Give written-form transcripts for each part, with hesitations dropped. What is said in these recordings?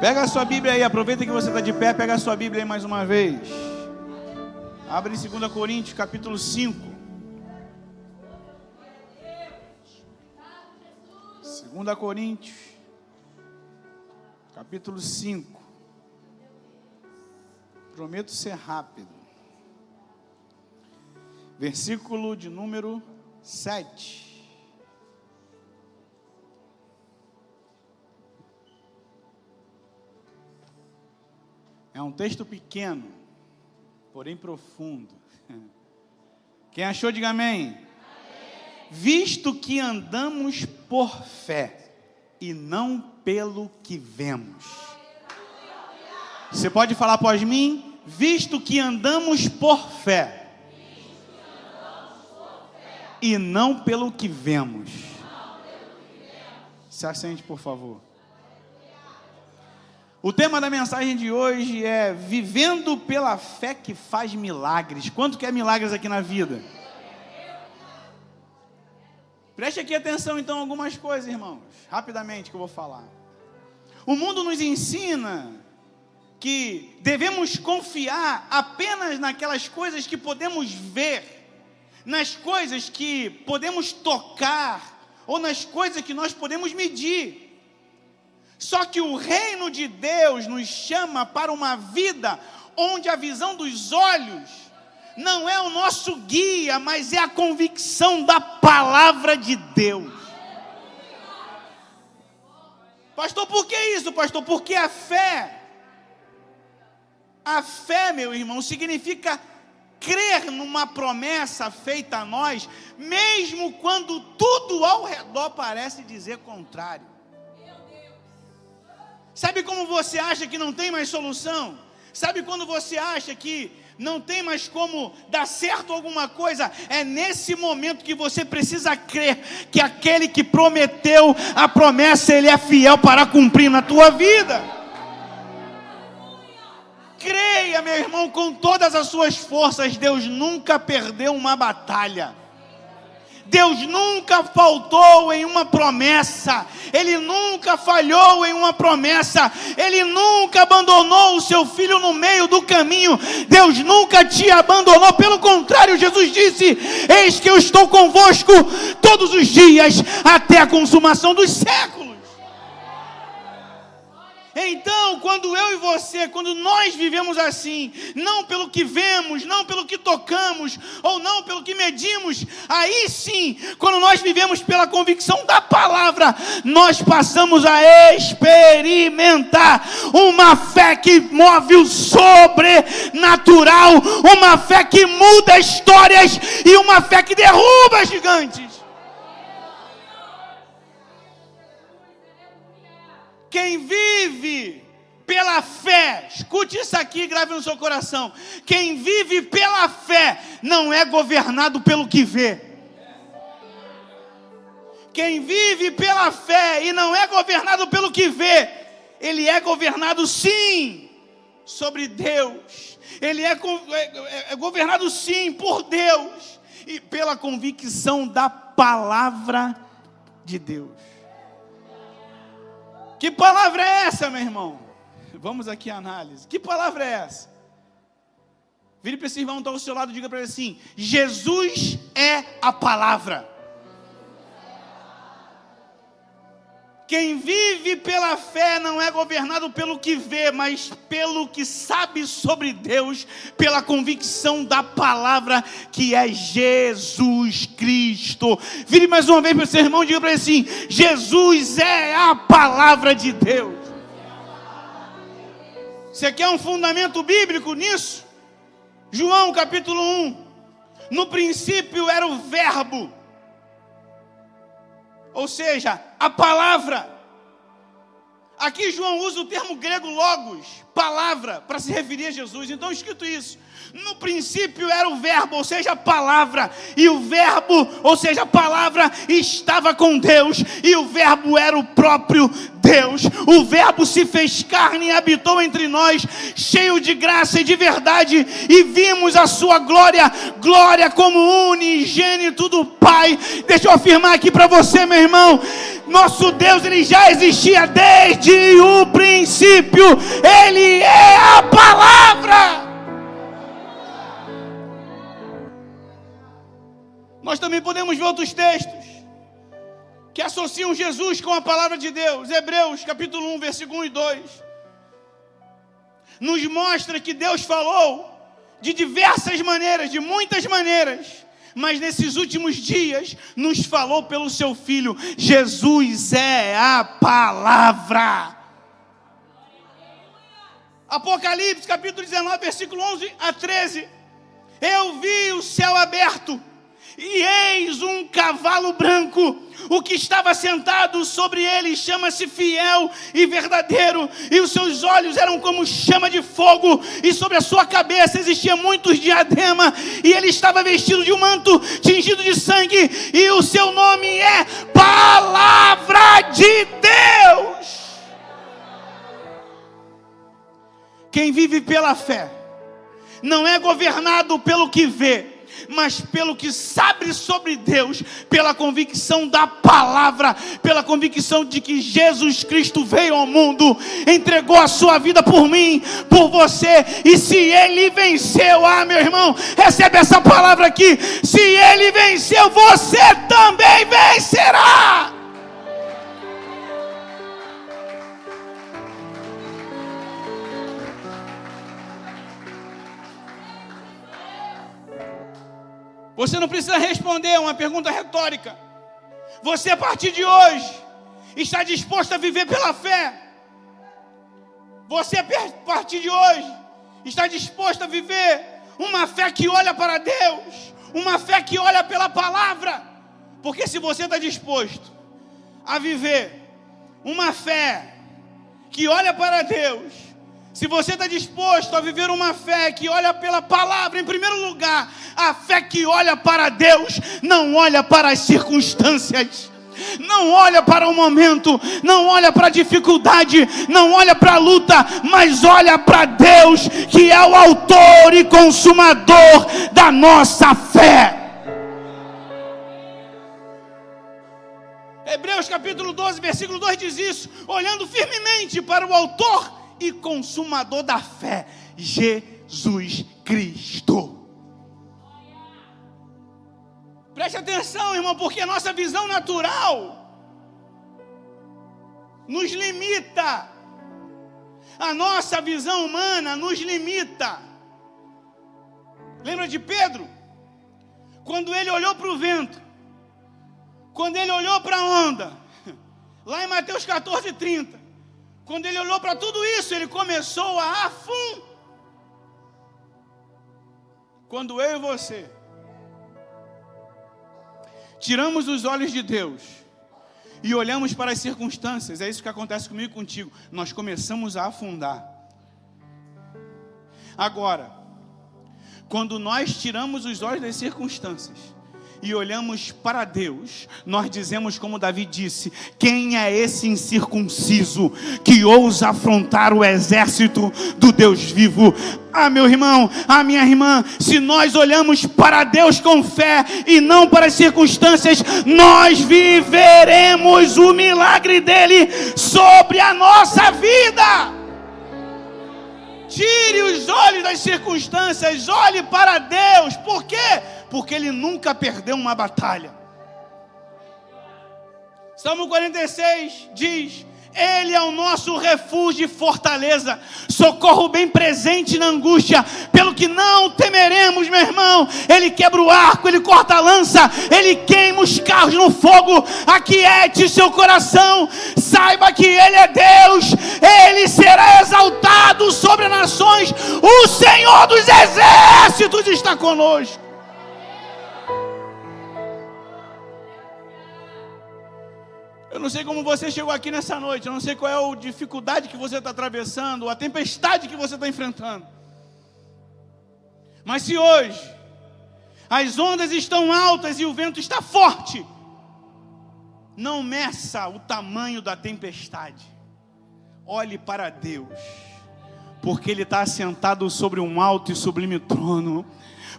Pega a sua Bíblia aí, aproveita que você está de pé, pega a sua Bíblia aí mais uma vez. Abre em 2 Coríntios, capítulo 5. 2 Coríntios, capítulo 5. Prometo ser rápido. Versículo de número 7. É um texto pequeno, porém profundo. Quem achou, diga amém. Amém. Visto que andamos por fé e não pelo que vemos. Você pode falar após mim? Visto que andamos por fé e não pelo que vemos. Se assente, por favor. O tema da mensagem de hoje é vivendo pela fé que faz milagres. Quanto que é milagres aqui na vida? Preste aqui atenção então a algumas coisas, irmãos, rapidamente que eu vou falar. O mundo nos ensina que devemos confiar apenas naquelas coisas que podemos ver, nas coisas que podemos tocar, ou nas coisas que nós podemos medir. Só que o reino de Deus nos chama para uma vida onde a visão dos olhos não é o nosso guia, mas é a convicção da palavra de Deus. Pastor, por que isso, pastor? Porque a fé, meu irmão, significa crer numa promessa feita a nós, mesmo quando tudo ao redor parece dizer contrário. Sabe como você acha que não tem mais solução? Sabe quando você acha que não tem mais como dar certo alguma coisa? É nesse momento que você precisa crer que aquele que prometeu a promessa, ele é fiel para cumprir na tua vida. Creia, meu irmão, com todas as suas forças. Deus nunca perdeu uma batalha. Deus nunca faltou em uma promessa, Ele nunca falhou em uma promessa, Ele nunca abandonou o seu filho no meio do caminho. Deus nunca te abandonou, pelo contrário, Jesus disse: eis que eu estou convosco todos os dias, até a consumação dos séculos. Então, quando eu e você, quando nós vivemos assim, não pelo que vemos, não pelo que tocamos, ou não pelo que medimos, aí sim, quando nós vivemos pela convicção da palavra, nós passamos a experimentar uma fé que move o sobrenatural, uma fé que muda histórias e uma fé que derruba gigantes. Quem vive pela fé, escute isso aqui e grave no seu coração. Quem vive pela fé não é governado pelo que vê. Quem vive pela fé e não é governado pelo que vê, ele é governado sim sobre Deus. Ele é governado sim por Deus e pela convicção da palavra de Deus. Que palavra é essa, meu irmão? Vamos aqui à análise. Que palavra é essa? Vire para esse irmão que está ao seu lado e diga para ele assim: Jesus é a palavra. Quem vive pela fé não é governado pelo que vê, mas pelo que sabe sobre Deus, pela convicção da palavra que é Jesus Cristo. Vire mais uma vez para o seu irmão e diga para ele assim: Jesus é a palavra de Deus. Você quer um fundamento bíblico nisso? João capítulo 1. No princípio era o verbo. Ou seja, a palavra. Aqui João usa o termo grego logos, palavra, para se referir a Jesus. Então escrito isso: no princípio era o verbo, ou seja, a palavra. E o verbo, ou seja, a palavra, estava com Deus. E o verbo era o próprio Deus. O Verbo se fez carne e habitou entre nós, cheio de graça e de verdade, e vimos a sua glória, glória como unigênito do Pai. Deixa eu afirmar aqui para você, meu irmão, nosso Deus, Ele já existia desde o princípio, Ele é a palavra. Nós também podemos ver outros textos que associam Jesus com a palavra de Deus. Hebreus capítulo 1, versículo 1 e 2. Nos mostra que Deus falou de diversas maneiras, de muitas maneiras, mas nesses últimos dias nos falou pelo seu Filho. Jesus é a palavra. Apocalipse capítulo 19, versículo 11 a 13. Eu vi o céu aberto, e eis um cavalo branco. O que estava sentado sobre ele chama-se Fiel e Verdadeiro, e os seus olhos eram como chama de fogo, e sobre a sua cabeça existia muitos diadema, e ele estava vestido de um manto tingido de sangue, e o seu nome é Palavra de Deus. Quem vive pela fé não é governado pelo que vê, mas pelo que sabe sobre Deus, pela convicção da palavra, pela convicção de que Jesus Cristo veio ao mundo, entregou a sua vida por mim, por você, e se Ele venceu, meu irmão, recebe essa palavra aqui, se Ele venceu, você também vencerá. Você não precisa responder uma pergunta retórica. Você, a partir de hoje, está disposto a viver pela fé. Você, a partir de hoje, está disposto a viver uma fé que olha para Deus, uma fé que olha pela palavra. Porque se você está disposto a viver uma fé que olha para Deus, se você está disposto a viver uma fé que olha pela palavra, em primeiro lugar, a fé que olha para Deus, não olha para as circunstâncias, não olha para o momento, não olha para a dificuldade, não olha para a luta, mas olha para Deus, que é o autor e consumador da nossa fé. Hebreus capítulo 12, versículo 2 diz isso, olhando firmemente para o autor e consumador da fé, Jesus Cristo. Preste atenção, irmão, porque a nossa visão natural nos limita. A nossa visão humana nos limita. Lembra de Pedro? Quando ele olhou para o vento, quando ele olhou para a onda, lá em Mateus 14:30, quando ele olhou para tudo isso, ele começou a afundar. Quando eu e você tiramos os olhos de Deus e olhamos para as circunstâncias, é isso que acontece comigo e contigo, nós começamos a afundar. Agora, quando nós tiramos os olhos das circunstâncias e olhamos para Deus, nós dizemos como Davi disse: quem é esse incircunciso que ousa afrontar o exército do Deus vivo? Meu irmão, minha irmã, se nós olhamos para Deus com fé e não para as circunstâncias, nós viveremos o milagre dele sobre a nossa vida. Tire os olhos das circunstâncias, olhe para Deus. Por quê? Porque Ele nunca perdeu uma batalha. Salmo 46 diz: Ele é o nosso refúgio e fortaleza, socorro bem presente na angústia, pelo que não temeremos, meu irmão. Ele quebra o arco, Ele corta a lança, Ele queima os carros no fogo. Aquiete seu coração, saiba que Ele é Deus, Ele será exaltado sobre as nações, o Senhor dos exércitos está conosco. Eu não sei como você chegou aqui nessa noite, eu não sei qual é a dificuldade que você está atravessando, a tempestade que você está enfrentando. Mas se hoje as ondas estão altas e o vento está forte, Não meça o tamanho da tempestade. Olhe para Deus, porque Ele está assentado sobre um alto e sublime trono.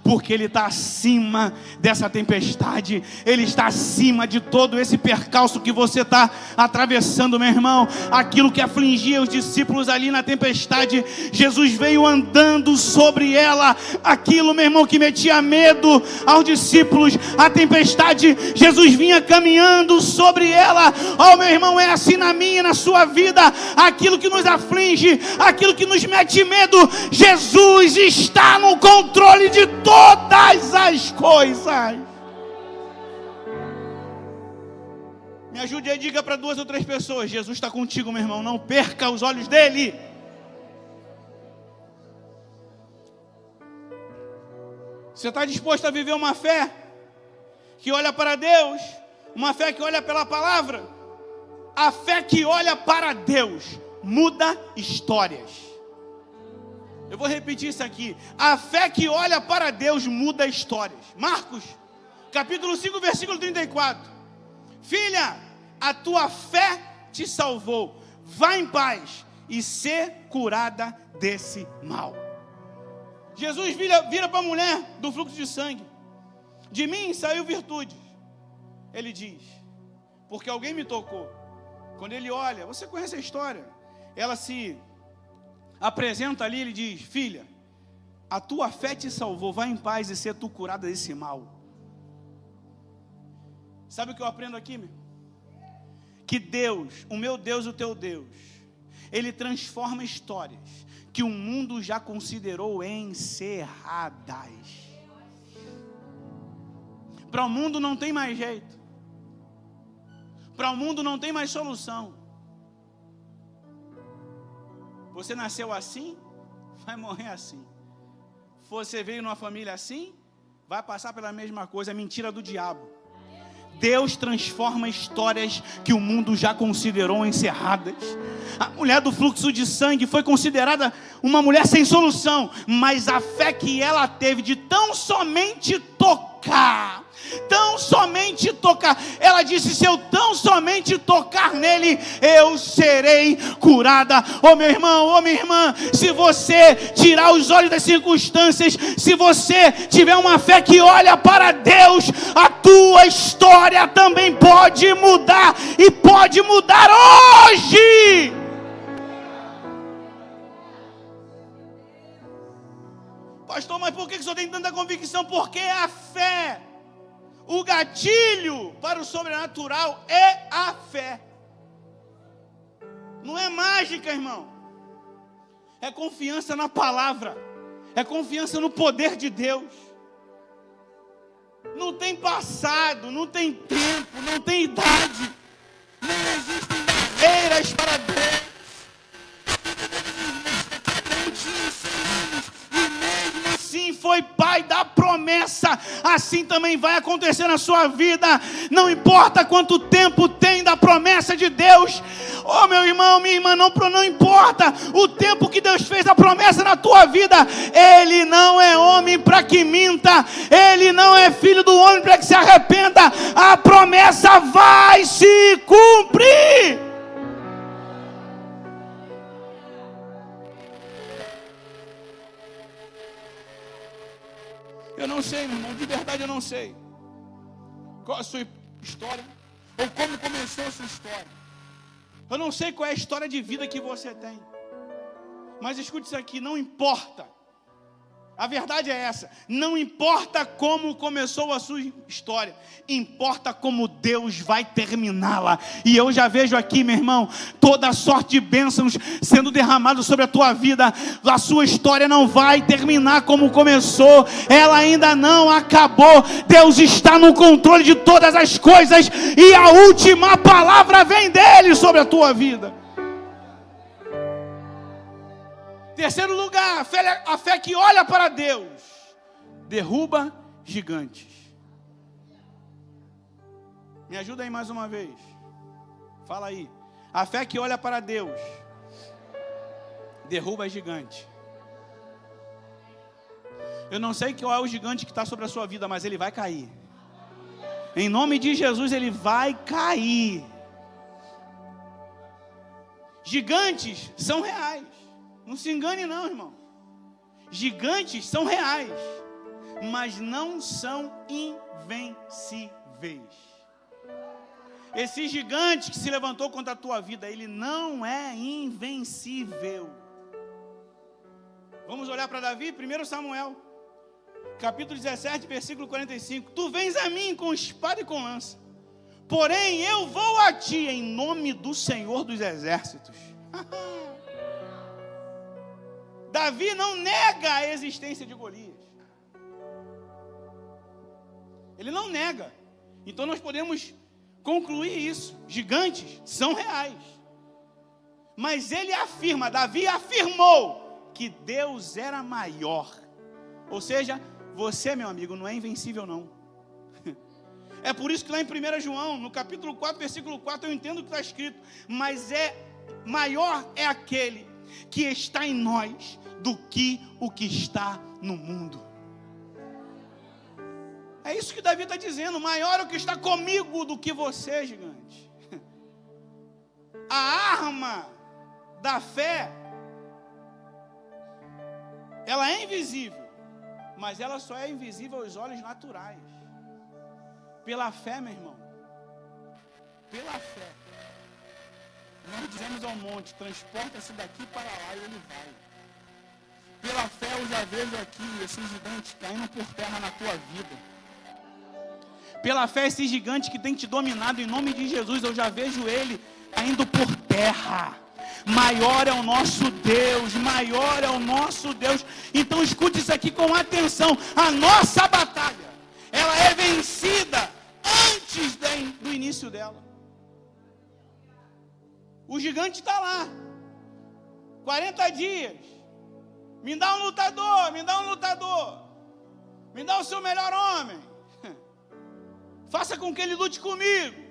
Porque Ele está acima dessa tempestade. Ele está acima de todo esse percalço que você está atravessando, meu irmão. Aquilo que afligia os discípulos ali na tempestade, Jesus veio andando sobre ela. Aquilo, meu irmão, que metia medo aos discípulos, a tempestade, Jesus vinha caminhando sobre ela. Oh, meu irmão, é assim na minha e na sua vida. Aquilo que nos aflige, aquilo que nos mete medo, Jesus está no controle de todas as coisas. Me ajude aí, diga para 2 ou 3 pessoas: Jesus está contigo, meu irmão, não perca os olhos dele. Você está disposto a viver uma fé que olha para Deus, uma fé que olha pela palavra? A fé que olha para Deus muda histórias. Eu vou repetir isso aqui. A fé que olha para Deus muda histórias. Marcos, capítulo 5, versículo 34. Filha, a tua fé te salvou. Vá em paz e ser curada desse mal. Jesus vira para a mulher do fluxo de sangue. De mim saiu virtude. Ele diz, porque alguém me tocou. Quando ele olha, você conhece a história. Ela se apresenta ali, ele diz, filha, a tua fé te salvou, vá em paz e ser tu curada desse mal. Sabe o que eu aprendo aqui, meu? Que Deus, o meu Deus, o teu Deus, Ele transforma histórias que o mundo já considerou encerradas. Para o mundo não tem mais jeito. Para o mundo não tem mais solução. Você nasceu assim, vai morrer assim. Você veio numa família assim, vai passar pela mesma coisa. É mentira do diabo. Deus transforma histórias que o mundo já considerou encerradas. A mulher do fluxo de sangue foi considerada uma mulher sem solução, mas a fé que ela teve de tão somente tocar, ela disse, se eu tão somente tocar nele, eu serei curada. Ô meu irmão, ô minha irmã, se você tirar os olhos das circunstâncias, se você tiver uma fé que olha para Deus, a tua história também pode mudar, e pode mudar hoje. Pastor, mas por que o senhor tem tanta convicção? Porque a fé, o gatilho para o sobrenatural é a fé. Não é mágica, irmão. É confiança na palavra. É confiança no poder de Deus. Não tem passado, não tem tempo, não tem idade. Não existem barreiras para Deus. Assim foi pai da promessa, assim também vai acontecer na sua vida. Não importa quanto tempo tem da promessa de Deus. Oh meu irmão, minha irmã, não importa o tempo que Deus fez a promessa na tua vida. Ele não é homem para que minta. Ele não é filho do homem para que se arrependa. A promessa vai se cumprir. Eu não sei, meu irmão, de verdade eu não sei qual a sua história, ou como começou a sua história. Eu não sei qual é a história de vida que você tem. Mas escute isso aqui, não importa. A verdade é essa, não importa como começou a sua história, importa como Deus vai terminá-la. E eu já vejo aqui, meu irmão, toda a sorte de bênçãos sendo derramadas sobre a tua vida. A sua história não vai terminar como começou, ela ainda não acabou. Deus está no controle de todas as coisas, e a última palavra vem dele sobre a tua vida. Terceiro lugar, a fé que olha para Deus derruba gigantes. Me ajuda aí mais uma vez. Fala aí. A fé que olha para Deus derruba gigante. Eu não sei qual é o gigante que está sobre a sua vida, mas ele vai cair. Em nome de Jesus, ele vai cair. Gigantes são reais. Não se engane não, irmão. Gigantes são reais, mas não são invencíveis. Esse gigante que se levantou contra a tua vida, ele não é invencível. Vamos olhar para Davi, 1 Samuel, capítulo 17, versículo 45. Tu vens a mim com espada e com lança, porém eu vou a ti em nome do Senhor dos Exércitos. Davi não nega a existência de Golias. Ele não nega. Então nós podemos concluir isso. Gigantes são reais. Mas ele afirma, Davi afirmou que Deus era maior. Ou seja, você, meu amigo, não é invencível não. É por isso que lá em 1 João, no capítulo 4, versículo 4, eu entendo o que está escrito. Mas maior é aquele que está em nós do que o que está no mundo. É isso que Davi está dizendo. Maior é o que está comigo do que você, gigante. A arma da fé, ela é invisível, mas ela só é invisível aos olhos naturais. Pela fé, meu irmão. Pela fé. Nós dizemos ao monte, transporta-se daqui para lá, e ele vai. Pela fé eu já vejo aqui esses gigantes caindo por terra na tua vida. Pela fé esse gigante que tem te dominado, em nome de Jesus, eu já vejo ele caindo por terra. Maior é o nosso Deus, maior é o nosso Deus. Então escute isso aqui com atenção. A nossa batalha, ela é vencida antes do início dela. O gigante está lá, 40 dias, me dá um lutador, me dá um lutador, me dá o seu melhor homem, faça com que ele lute comigo.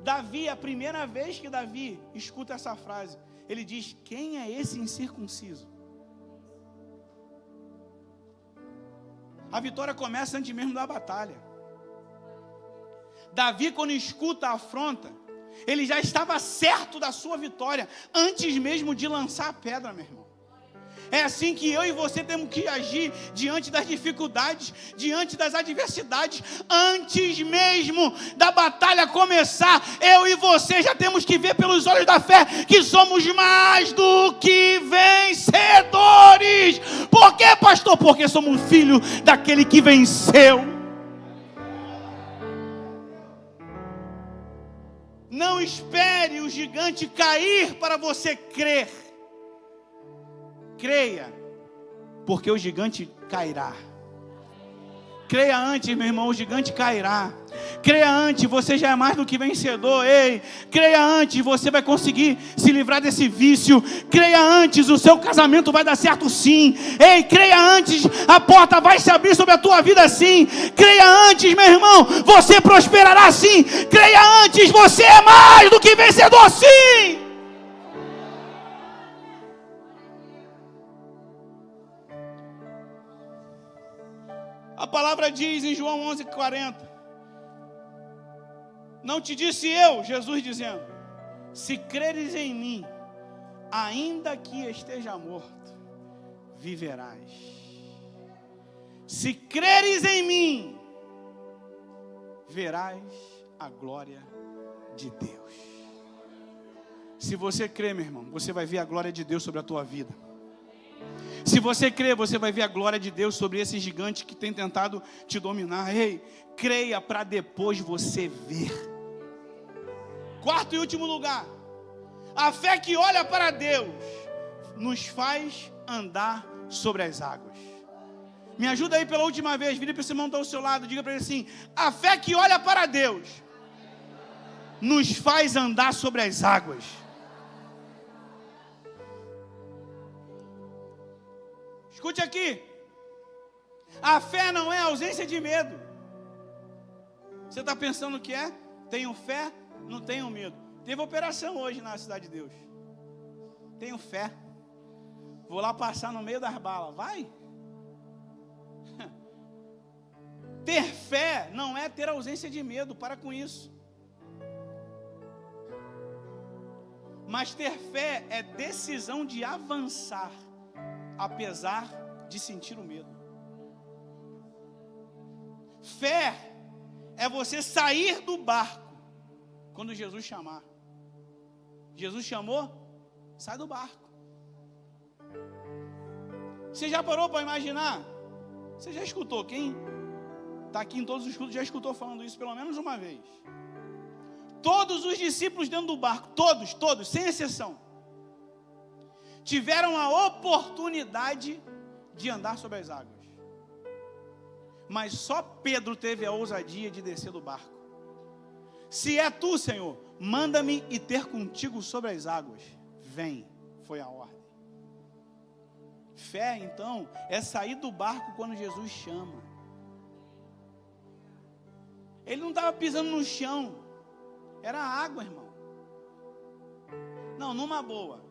Davi, a primeira vez que Davi escuta essa frase, ele diz, quem é esse incircunciso? A vitória começa antes mesmo da batalha. Davi, quando escuta a afronta, ele já estava certo da sua vitória, antes mesmo de lançar a pedra, meu irmão. É assim que eu e você temos que agir diante das dificuldades, diante das adversidades. Antes mesmo da batalha começar, eu e você já temos que ver pelos olhos da fé que somos mais do que vencedores. Por quê, pastor? Porque somos filho daquele que venceu. Não espere o gigante cair para você crer. Creia, porque o gigante cairá. Creia antes, meu irmão, o gigante cairá. Creia antes, você já é mais do que vencedor. Ei, creia antes, você vai conseguir se livrar desse vício. Creia antes, o seu casamento vai dar certo sim. Ei, creia antes, a porta vai se abrir sobre a tua vida sim. Creia antes, meu irmão, você prosperará sim. Creia antes, você é mais do que vencedor sim. A palavra diz em João 11:40, não te disse eu, Jesus dizendo, se creres em mim, ainda que esteja morto, viverás. Se creres em mim, verás a glória de Deus. Se você crê, meu irmão, você vai ver a glória de Deus sobre a tua vida. Se você crê, você vai ver a glória de Deus sobre esse gigante que tem tentado te dominar. Ei, creia para depois você ver. Quarto e último lugar, a fé que olha para Deus nos faz andar sobre as águas. Me ajuda aí pela última vez, vire para esse irmão que está ao seu lado, diga para ele assim, a fé que olha para Deus nos faz andar sobre as águas. Escute aqui, a fé não é ausência de medo. Você está pensando o que é? Tenho fé, não tenho medo. Teve operação hoje na Cidade de Deus. Tenho fé. Vou lá passar no meio das balas. Vai. Ter fé não é ter ausência de medo, para com isso. Mas ter fé é decisão de avançar, apesar de sentir o medo. Fé é você sair do barco quando Jesus chamar. Jesus chamou, sai do barco. Você já parou para imaginar? Você já escutou? Quem está aqui em todos os cultos já escutou falando isso pelo menos uma vez. Todos os discípulos dentro do barco, todos, sem exceção, tiveram a oportunidade de andar sobre as águas. Mas só Pedro teve a ousadia de descer do barco. Se é tu, Senhor, manda-me ir ter contigo sobre as águas. Vem, foi a ordem. Fé, então, é sair do barco quando Jesus chama. Ele não estava pisando no chão, era água, irmão. Não, numa boa,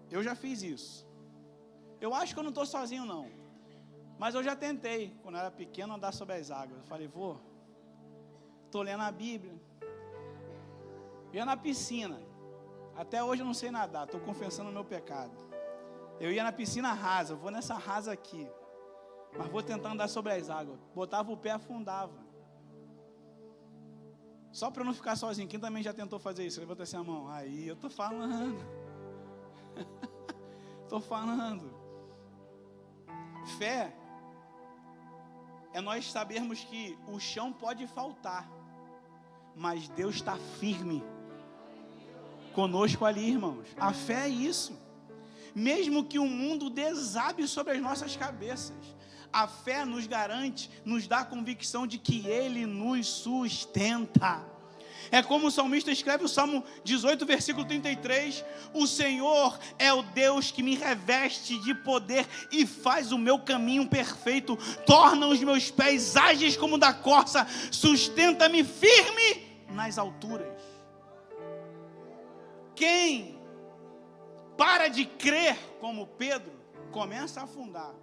eu já fiz isso. Eu acho que eu não estou sozinho, não. Mas eu já tentei, quando eu era pequeno, andar sobre as águas. Eu falei, estou lendo a Bíblia. Ia na piscina. Até hoje eu não sei nadar, estou confessando o meu pecado. Eu ia na piscina rasa, eu vou nessa rasa aqui. Mas vou tentar andar sobre as águas. Botava o pé, afundava. Só para eu não ficar sozinho. Quem também já tentou fazer isso? Levanta assim a mão. Aí, eu estou falando. Estou falando. Fé é nós sabermos que o chão pode faltar, mas Deus está firme conosco ali, irmãos. A fé é isso. Mesmo que o mundo desabe sobre as nossas cabeças, a fé nos garante, nos dá a convicção de que Ele nos sustenta. É como o salmista escreve o Salmo 18, versículo 33, o Senhor é o Deus que me reveste de poder e faz o meu caminho perfeito, torna os meus pés ágeis como da corça, sustenta-me firme nas alturas. Quem para de crer como Pedro, começa a afundar.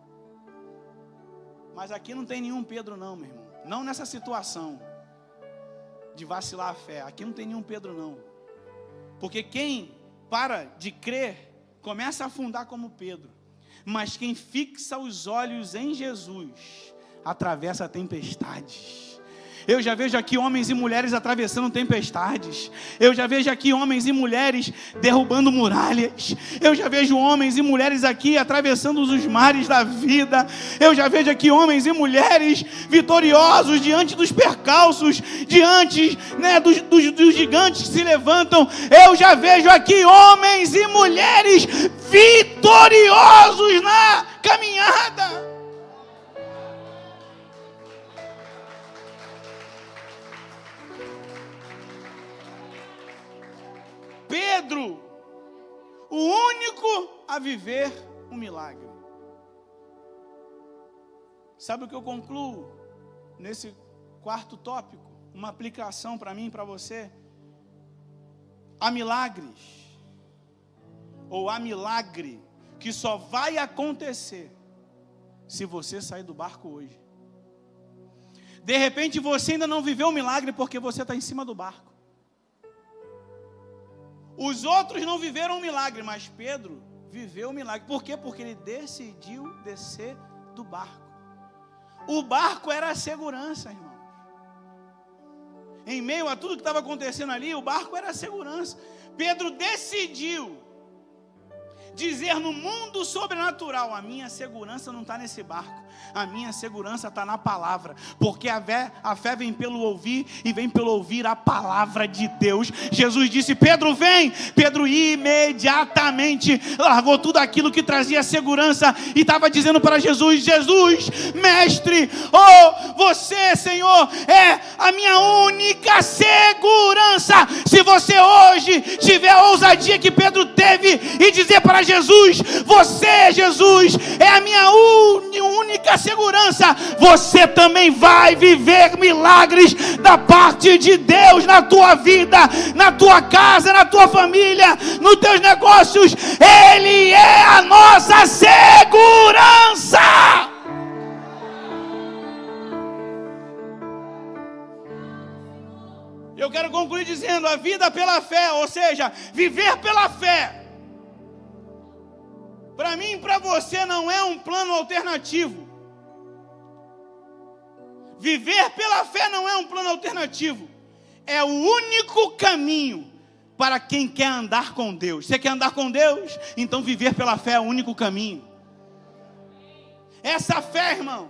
Mas aqui não tem nenhum Pedro não, meu irmão. Não nessa situação de vacilar a fé. Aqui não tem nenhum Pedro não. Porque quem para de crer, começa a afundar como Pedro. Mas quem fixa os olhos em Jesus, atravessa tempestades. Eu já vejo aqui homens e mulheres atravessando tempestades. Eu já vejo aqui homens e mulheres derrubando muralhas. Eu já vejo homens e mulheres aqui atravessando os mares da vida. Eu já vejo aqui homens e mulheres vitoriosos diante dos percalços, diante, dos gigantes que se levantam. Eu já vejo aqui homens e mulheres vitoriosos na caminhada. Pedro, o único a viver um milagre. Sabe o que eu concluo nesse quarto tópico? Uma aplicação para mim e para você. Há milagres, ou há milagre, que só vai acontecer se você sair do barco hoje. De repente você ainda não viveu o milagre porque você está em cima do barco. Os outros não viveram o milagre, mas Pedro viveu o milagre. Por quê? Porque ele decidiu descer do barco. O barco era a segurança, irmãos. Em meio a tudo que estava acontecendo ali, o barco era a segurança. Pedro decidiu dizer no mundo sobrenatural: a minha segurança não está nesse barco, a minha segurança está na palavra, porque a fé vem pelo ouvir, e vem pelo ouvir a palavra de Deus. Jesus disse: Pedro, vem. Pedro imediatamente largou tudo aquilo que trazia segurança, e estava dizendo para Jesus: Jesus, mestre, você, Senhor, é a minha única segurança. Se você hoje tiver a ousadia que Pedro teve e dizer para Jesus: você, Jesus, é a minha única segurança, você também vai viver milagres da parte de Deus na tua vida, na tua casa, na tua família, nos teus negócios. Ele é a nossa segurança. Eu quero concluir dizendo: a vida pela fé, ou seja, viver pela fé, para mim e para você não é um plano alternativo. Viver pela fé não é um plano alternativo. É o único caminho para quem quer andar com Deus. Você quer andar com Deus? Então viver pela fé é o único caminho. Essa fé, irmãos,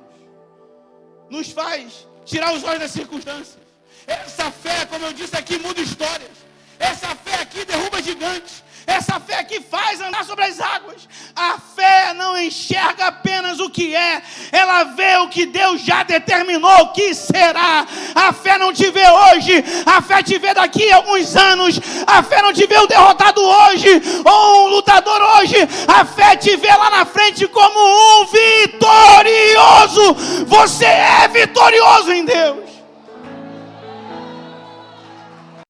nos faz tirar os olhos das circunstâncias. Essa fé, como eu disse aqui, muda histórias. Essa fé aqui derruba gigantes. Essa fé aqui faz andar sobre as águas. A fé não enxerga apenas o que é, ela vê o que Deus já determinou que será. A fé não te vê hoje, a fé te vê daqui a alguns anos. A fé não te vê o derrotado hoje, ou um lutador hoje. A fé te vê lá na frente como um vitorioso. Você é vitorioso em Deus.